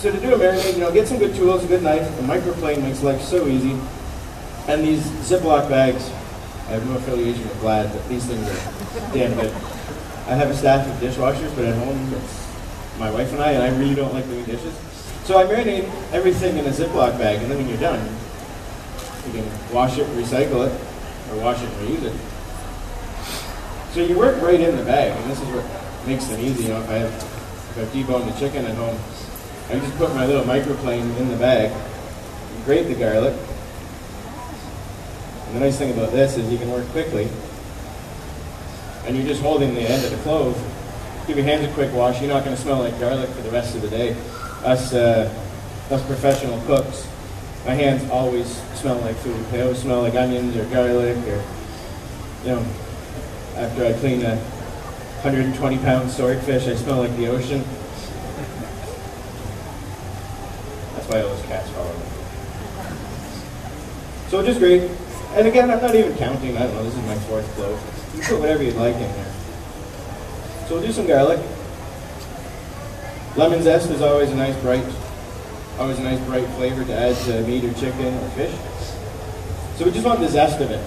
So to do a marinade, get some good tools, a good knife. A microplane makes life so easy. And these Ziploc bags, I have no affiliation with Glad, but these things are damn good. I have a staff of dishwashers, but at home it's my wife and I really don't like doing dishes. So I marinate everything in a Ziploc bag, and then when you're done, you can wash it, recycle it, or wash it and reuse it. So you work right in the bag, and this is what makes them easy. If I've deboned the chicken at home, I just put my little microplane in the bag, grate the garlic. And the nice thing about this is you can work quickly, and you're just holding the end of the clove. Give your hands a quick wash. You're not going to smell like garlic for the rest of the day. Us professional cooks, my hands always smell like food. They always smell like onions or garlic, or after I clean a 120-pound swordfish, I smell like the ocean. That's why all those cats follow me. So just great. And again, I'm not even counting. I don't know. This is my 4th clove. You can put whatever you'd like in there. So we'll do some garlic. Lemon zest is always a nice bright flavor to add to meat or chicken or fish. So we just want the zest of it.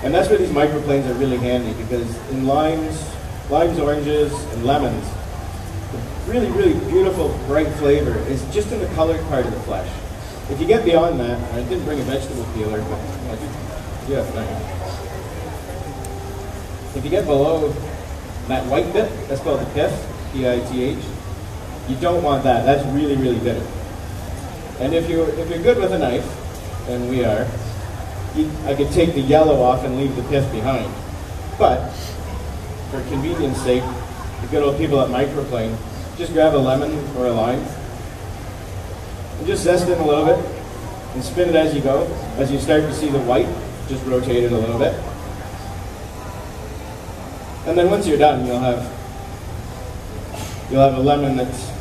And that's where these microplanes are really handy, because in limes, oranges, and lemons, the really, really beautiful bright flavor is just in the colored part of the flesh. If you get beyond that, I didn't bring a vegetable peeler, but I do have a knife. If you get below that white bit, that's called the pith, P-I-T-H. You don't want that. That's really, really bitter. And if you're good with a knife, and we are, I could take the yellow off and leave the pith behind. But for convenience sake, the good old people at Microplane, just grab a lemon or a lime and just zest it a little bit and spin it as you go. As you start to see the white, just rotate it a little bit. And then once you're done, you'll have a lemon that's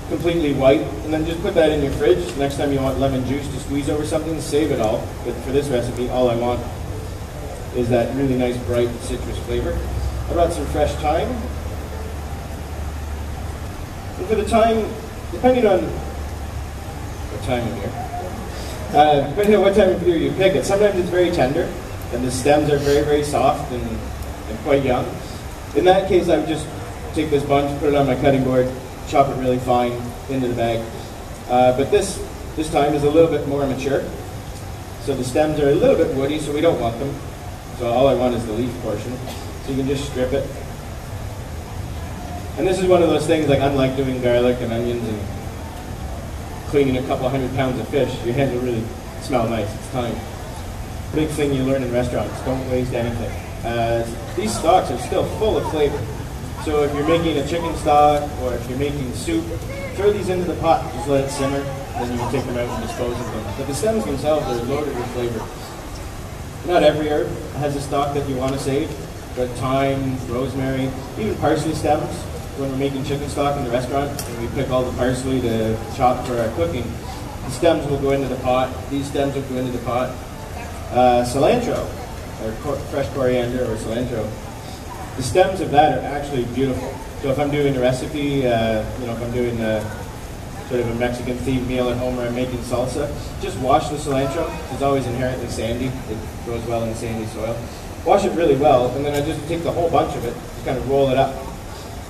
completely white, and then just put that in your fridge. Next time you want lemon juice to squeeze over something, save it all. But for this recipe, all I want is that really nice bright citrus flavor. I brought some fresh thyme. And for the thyme, depending on what time of year, depending on what time of year you pick it, sometimes it's very tender, and the stems are very, very soft and quite young. In that case, I would just take this bunch, put it on my cutting board, chop it really fine into the bag. But this thyme is a little bit more mature, so the stems are a little bit woody, so we don't want them. So all I want is the leaf portion. So you can just strip it. And this is one of those things, like, unlike doing garlic and onions and cleaning a couple 100 pounds of fish, your hands will really smell nice. It's thyme. Big thing you learn in restaurants: don't waste anything. These stocks are still full of flavor. So if you're making a chicken stock or if you're making soup, throw these into the pot, just let it simmer, then you can take them out and dispose of them. But the stems themselves are loaded with flavor. Not every herb has a stock that you want to save, but thyme, rosemary, even parsley stems. When we're making chicken stock in the restaurant and we pick all the parsley to chop for our cooking, the stems will go into the pot. These stems will go into the pot. Cilantro, or fresh coriander or cilantro, the stems of that are actually beautiful. So if I'm doing a recipe, if I'm doing sort of a Mexican-themed meal at home where I'm making salsa, just wash the cilantro. It's always inherently sandy. It grows well in sandy soil. Wash it really well, and then I just take the whole bunch of it, just kind of roll it up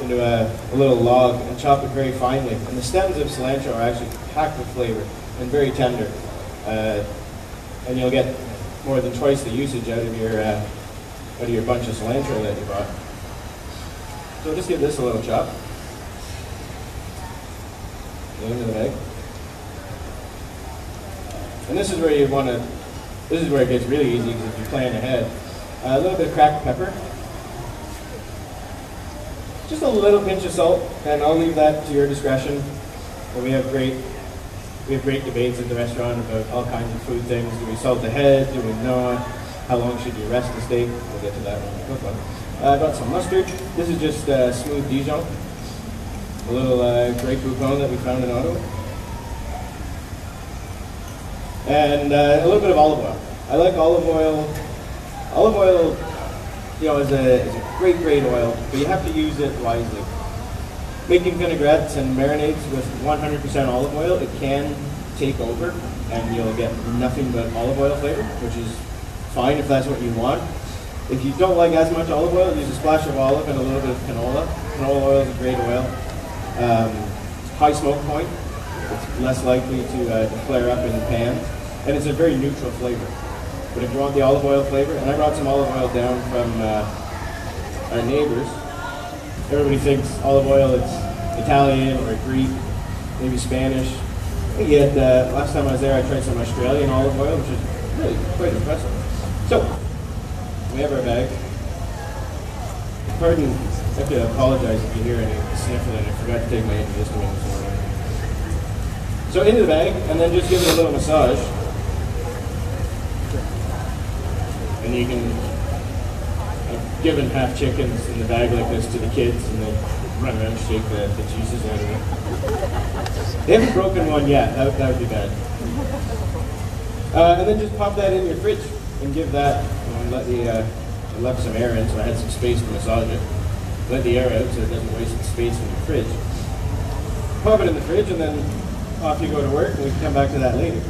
into a little log and chop it very finely. And the stems of cilantro are actually packed with flavor and very tender. And you'll get more than twice the usage out of your bunch of cilantro that you bought. So just give this a little chop. Into the bag. And this is where this is where it gets really easy, because if you plan ahead. A little bit of cracked pepper. Just a little pinch of salt, and I'll leave that to your discretion. And we have great debates at the restaurant about all kinds of food things. Do we salt the head? Do we not? How long should you rest the steak? We'll get to that when we cook one. I got some mustard. This is just smooth Dijon. A little Grey Poupon that we found in Ottawa. And a little bit of olive oil. I like olive oil. Olive oil, is a great oil, but you have to use it wisely. Making vinaigrettes and marinades with 100% olive oil, it can take over and you'll get nothing but olive oil flavor, which is fine if that's what you want. If you don't like as much olive oil, use a splash of olive and a little bit of canola. Canola oil is a great oil. High smoke point, it's less likely to flare up in the pan, and it's a very neutral flavor. But if you want the olive oil flavor, and I brought some olive oil down from our neighbors. Everybody thinks olive oil is Italian or Greek, maybe Spanish. Yet last time I was there, I tried some Australian olive oil, which is really quite impressive. So, we have our bag. Pardon, I have to apologize if you hear any sniffling. I forgot to take my antihistamine this morning. So into the bag, and then just give it a little massage. And you can, I've given half chickens in the bag like this to the kids, and they run around and shake the juices out of it. They haven't broken one yet, that would be bad. And then just pop that in your fridge and give that, I left some air in so I had some space to massage it. Let the air out so it doesn't waste the space in the fridge. Pop it in the fridge and then off you go to work, and we can come back to that later.